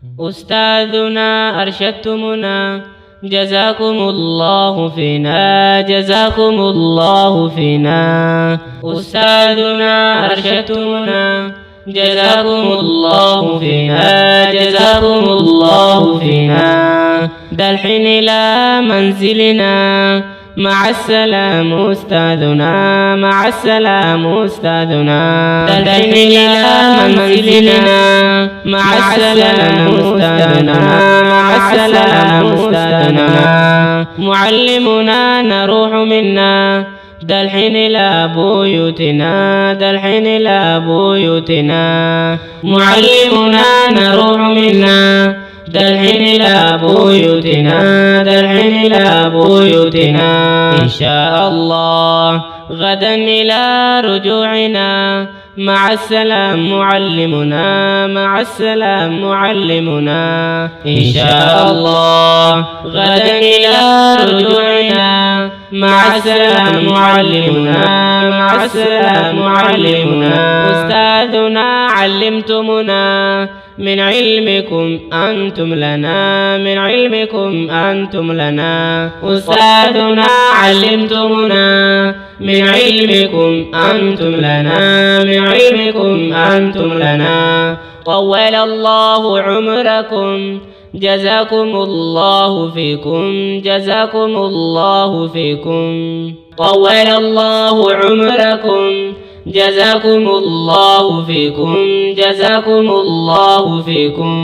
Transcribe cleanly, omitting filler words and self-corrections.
أستاذنا أرشدتمنا، جزاكم الله فينا، جزاكم الله فينا. أستاذنا أرشدتمنا، جزاكم الله فينا، جزاكم الله فينا. دلحين إلى منزلنا، مع السلام أستاذنا، مع السلام أستاذنا. دلحين إلى منزلنا، مع السلام أستاذنا، مع السلام أستاذنا. معلمنا نروح منا، دلحين إلى بيوتنا، دلحين إلى بيوتنا. معلمنا نروح منا، دلحين إلى بيوتنا، دلحين إلى بيوتنا. إن شاء الله غدا إلى رجوعنا، مع السلام معلمنا، مع السلام معلمنا. إن شاء الله غدا إلى رجوعنا، مع السلام معلمنا، مع السلام معلمنا. أستاذنا علمتمنا، من علمكم أنتم لنا، من علمكم أنتم لنا. أستاذنا علمتمنا، من علمكم أنتم لنا، من علمكم أنتم لنا. طول الله عمركم، جزاكم الله فيكم، جزاكم الله فيكم. طول الله عمركم، جزاكم الله فيكم، جزاكم الله فيكم.